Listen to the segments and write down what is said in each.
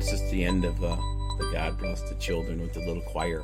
that's just the end of the God Bless the Children with the little choir.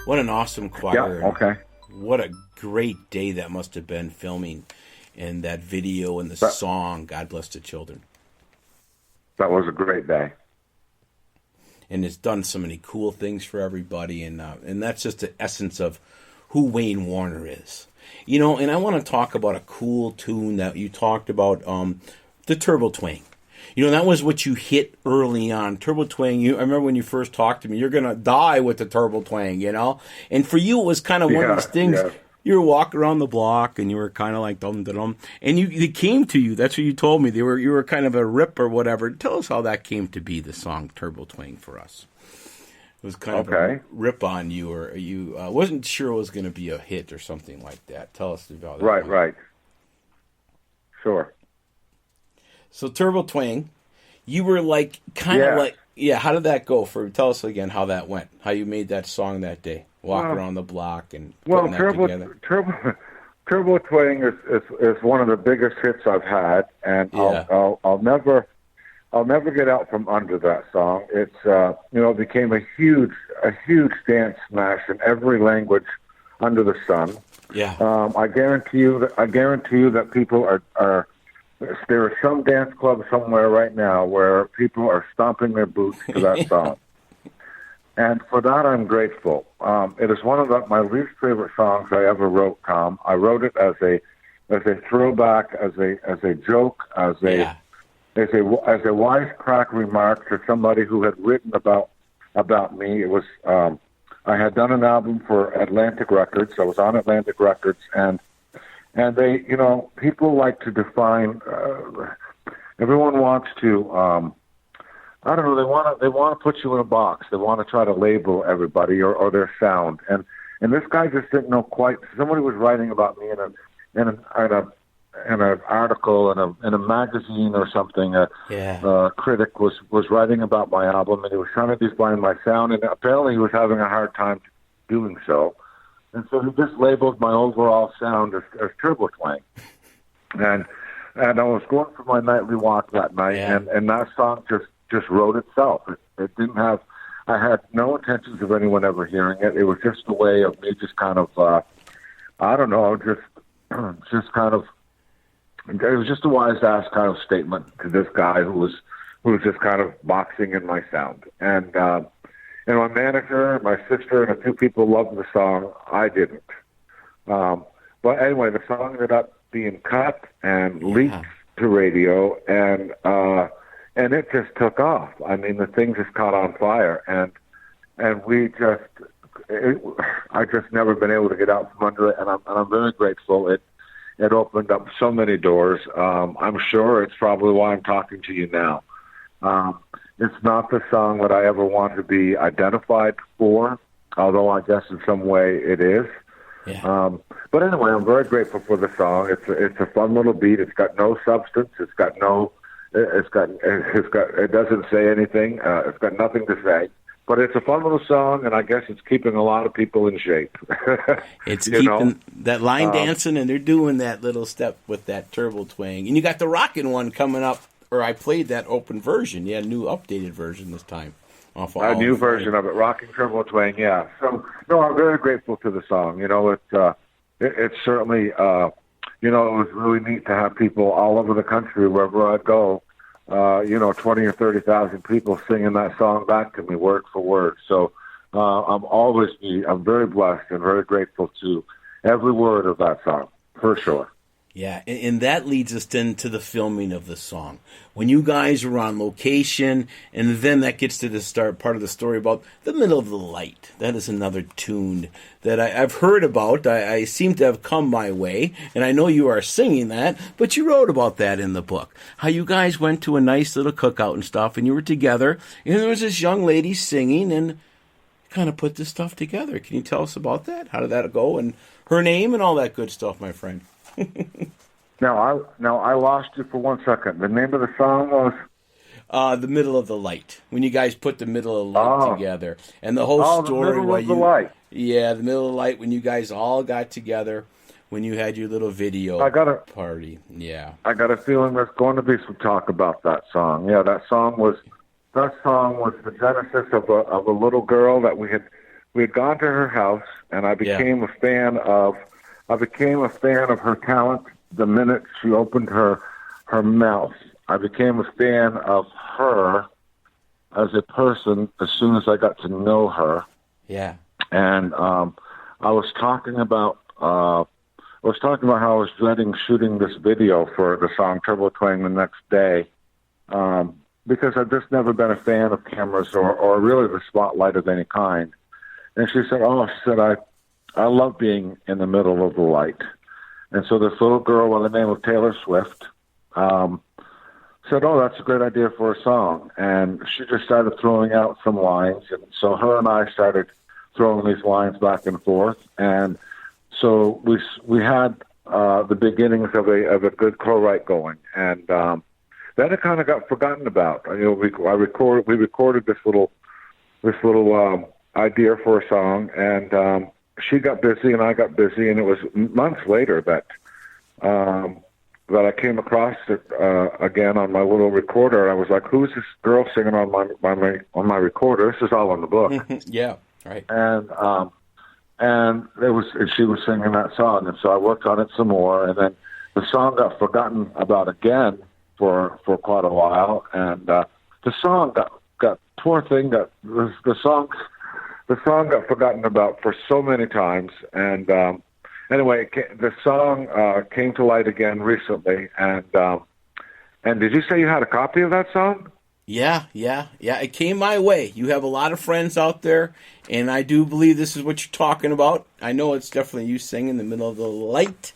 What an awesome choir. Yeah, okay. What a great day that must have been filming and that video and the song, God Bless the Children. That was a great day. And it's done so many cool things for everybody, and that's just the essence of who Wayne Warner is. You know, and I want to talk about a cool tune that you talked about, the Turbo Twang. You know, that was what you hit early on. Turbo Twang, I remember when you first talked to me, you're going to die with the Turbo Twang, you know? And for you, it was kind of one of those things, you were walking around the block and you were kind of like dum-dum-dum. And they came to you. That's what you told me. You were kind of a rip or whatever. Tell us how that came to be, the song Turbo Twang for us. It was kind of a rip on you, or you wasn't sure it was going to be a hit or something like that. Tell us about that. Right. Sure. So Turbo Twang, you were like kind of like, how did that go? Tell us again how that went, how you made that song that day, around the block and putting that together. Turbo Twang is one of the biggest hits I've had, and I'll never get out from under that song. It's it became a huge dance smash in every language under the sun. Yeah. I guarantee you that people are. There is some dance club somewhere right now where people are stomping their boots to that song. And for that, I'm grateful. It is one of my least favorite songs I ever wrote, Tom. I wrote it as a throwback, as a joke, as a wisecrack remark to somebody who had written about me. It was I had done an album for Atlantic Records. I was on Atlantic Records, and they, people like to define. Everyone wants to. I don't know. They want to put you in a box. They want to try to label everybody or their sound. And this guy just didn't know quite. Somebody was writing about me in an article in a magazine or something. A critic was writing about my album, and he was trying to define my sound. And apparently, he was having a hard time doing so. And so he just labeled my overall sound as Turbo Twang. And I was going for my nightly walk that night, and that song just wrote itself. It didn't have, I had no intentions of anyone ever hearing it. It was just a way of me just kind of, I don't know, just kind of, it was just a wise-ass kind of statement to this guy who was just kind of boxing in my sound. And my manager, my sister, and a few people loved the song. I didn't. But anyway, the song ended up being cut and leaked to radio, and it just took off. I mean, the thing just caught on fire, and I just never been able to get out from under it, and I'm very grateful. It opened up so many doors. I'm sure it's probably why I'm talking to you now. It's not the song that I ever want to be identified for, although I guess in some way it is. Yeah. But anyway, I'm very grateful for the song. It's a fun little beat. It's got no substance. It doesn't say anything. It's got nothing to say. But it's a fun little song, and I guess it's keeping a lot of people in shape. It's keeping that line dancing, and they're doing that little step with that Turbo Twang. And you got the rockin' one coming up, or I played that open version. Yeah, new updated version this time. A new version of it, Rocking Turbo Twang, yeah. So, no, I'm very grateful to the song. It's certainly, it was really neat to have people all over the country, wherever I'd go, 20 or 30,000 people singing that song back to me word for word. So I'm very blessed and very grateful to every word of that song, for sure. Yeah, and that leads us then to the filming of the song. When you guys were on location, and then that gets to the part of the story about the middle of the light. That is another tune that I've heard about. I seem to have come my way, and I know you are singing that, but you wrote about that in the book. How you guys went to a nice little cookout and stuff, and you were together, and there was this young lady singing, and kind of put this stuff together. Can you tell us about that? How did that go? And her name and all that good stuff, my friend. Now I lost you for 1 second. The name of the song was The Middle of the Light. When you guys put the Middle of the Light together, and the whole story. The Middle of the Light. Yeah, the Middle of the Light. When you guys all got together, when you had your little video party. Yeah, I got a feeling there's going to be some talk about that song. Yeah, that song was that song was the genesis of a little girl that we had gone to her house, and I became a fan of her talent the minute she opened her mouth. I became a fan of her as a person as soon as I got to know her. Yeah. And I was talking about how I was dreading shooting this video for the song Turbo Twang the next day, because I've just never been a fan of cameras or really the spotlight of any kind. And she said, I love being in the middle of the light. And so this little girl by the name of Taylor Swift said, oh, that's a great idea for a song. And she just started throwing out some lines. And so her and I started throwing these lines back and forth. And so we had the beginnings of a good co-write going. And then it kind of got forgotten about. You know, we recorded this little idea for a song, and she got busy and I got busy, and it was months later that I came across it again on my little recorder. I was like, "Who's this girl singing on my recorder?" This is all in the book. Yeah, right. And she was singing that song, and so I worked on it some more, and then the song got forgotten about again for quite a while, and the song got forgotten about for so many times, and anyway, the song came to light again recently, and did you say you had a copy of that song? Yeah. It came my way. You have a lot of friends out there, and I do believe this is what you're talking about. I know it's definitely you singing in the middle of the light.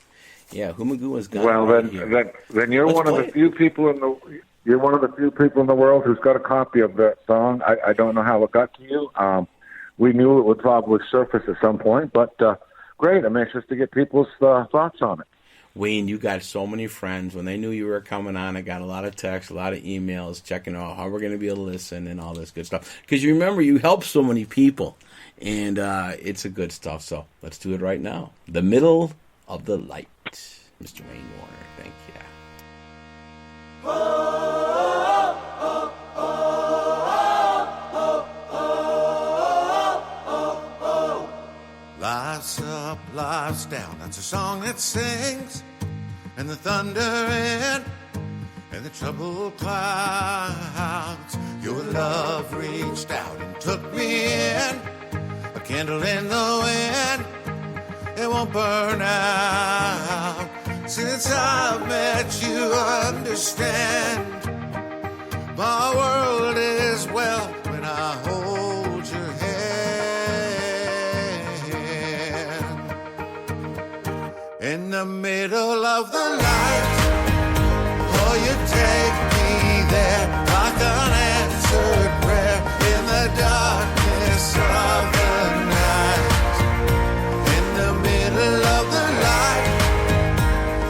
Yeah, Humagoo has got. Well, then you're one of the few people in the world who's got a copy of that song. I don't know how it got to you. We knew it would probably surface at some point, but great. I'm anxious to get people's thoughts on it. Wayne, you got so many friends. When they knew you were coming on, I got a lot of texts, a lot of emails, checking out how we're going to be able to listen and all this good stuff. Because you remember, you helped so many people, and it's a good stuff. So let's do it right now. The Middle of the Light, Mr. Wayne Warner. Thank you. Life's up, life's down. That's a song that sings, and the thunder in, and the troubled clouds. Your love reached out and took me in, a candle in the wind. It won't burn out. Since I've met you, understand my world is well when I hold your hand. In the middle of the light, oh, you take me there like an answered prayer in the darkness of the night. In the middle of the light,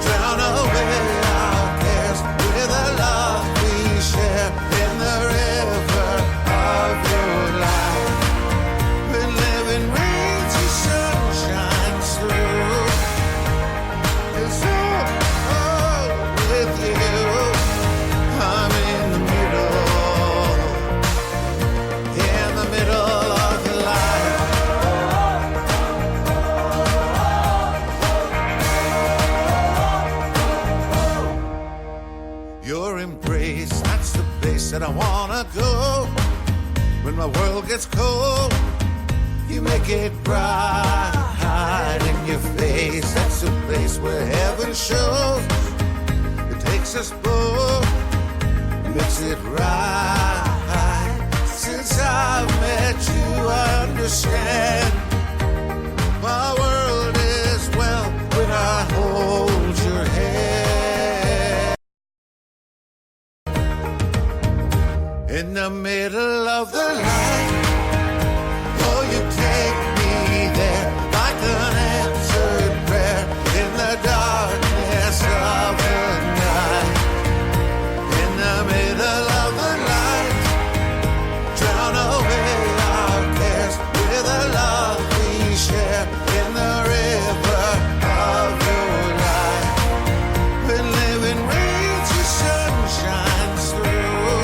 drown away our cares with the love we share in the river of your life. When living rains, the sun shines through. It's all with you. I'm in the middle of the light. Your embrace, that's the place that I wanna go. When my world gets cold, you make it bright in your face. That's the place where heaven shows. It takes us both, makes it right. Since I've met you, I understand my world is well when I hold your hand. In the middle of the light, oh, you take me there like an answered prayer in the darkness of the night. In the middle of the night, drown away our cares with the love we share in the river of your life. When living rains, the sun shines through.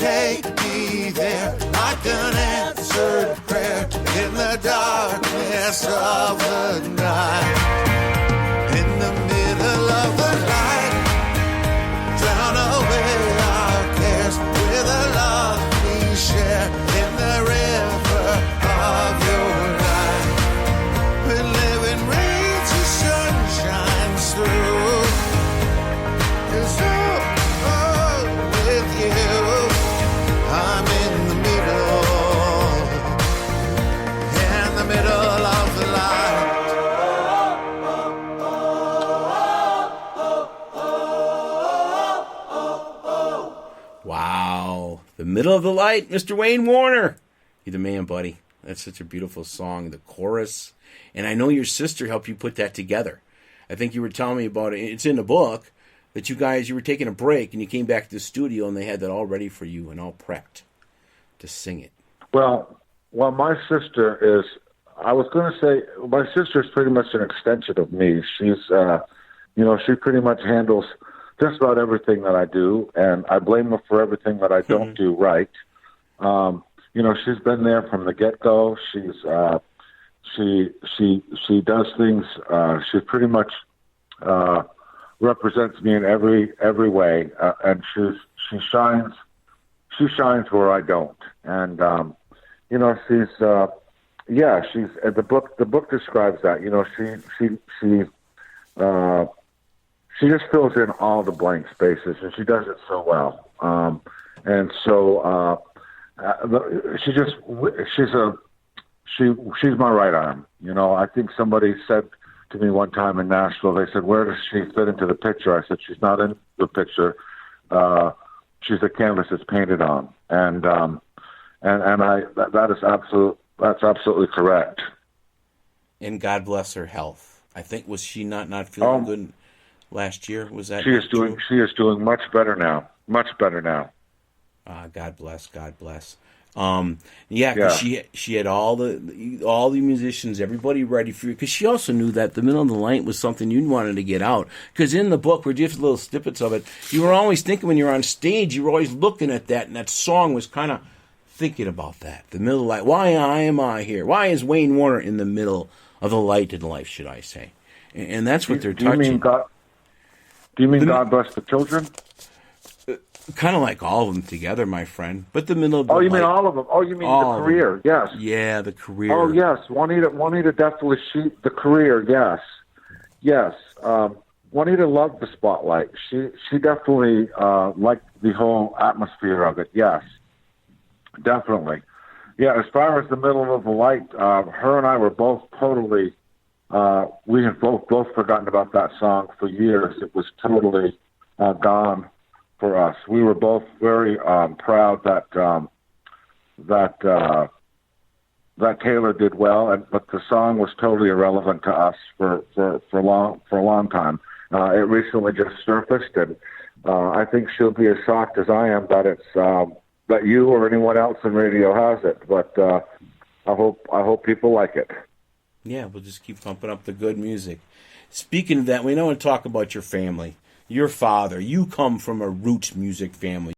take me there like an answered prayer in the darkness of the night. In the middle of the night, drown away our cares with a love we share in the river of your life. When living rains and sun shines through, 'cause with you, I'm in the middle of the light. Wow. The middle of the light, Mr. Wayne Warner. You're the man, buddy. That's such a beautiful song. The chorus. And I know your sister helped you put that together. I think you were telling me about it. It's in the book that you were taking a break and you came back to the studio and they had that all ready for you and all prepped to sing it. Well, my sister is, I was going to say, my sister is pretty much an extension of me. She's, she pretty much handles just about everything that I do, and I blame her for everything that I don't do right. She's been there from the get-go. She does things. She pretty much represents me in every way, and she shines where I don't. And she's the book describes that. She just fills in all the blank spaces, and she does it so well. She's my right arm. I think somebody said to me one time in Nashville, they said, "Where does she fit into the picture?" I said, "She's not in the picture. She's a canvas that's painted on." That's absolutely correct. And God bless her health. I think, was she not feeling good last year? Was that she is doing much better now. Much better now. God bless. Because she had all the musicians, everybody ready for you. Because she also knew that the middle of the night was something you wanted to get out. Because in the book, where just little snippets of it, you were always thinking when you were on stage, you were always looking at that, and that song was kind of thinking about that. The middle of the light. Why am I here? Why is Wayne Warner in the middle of the light in life, should I say? And that's what they're touching. Do you mean God bless the children? Kind of like all of them together, my friend. But the middle of the you mean all of them? Oh, you mean the career? Yes. Yeah, the career. Oh, yes. Juanita definitely. The career. Yes. Juanita loved the spotlight. She definitely liked the whole atmosphere of it. Yes, definitely. Yeah. As far as the middle of the light, her and I were both totally. We had both forgotten about that song for years. It was totally gone for us. We were both very proud that Taylor did well, but the song was totally irrelevant to us for a long time. It recently just surfaced, and I think she'll be as shocked as I am that it's that you or anyone else in radio has it. But I hope people like it. Yeah, we'll just keep pumping up the good music. Speaking of that, we want to talk about your family. Your father. You come from a roots music family.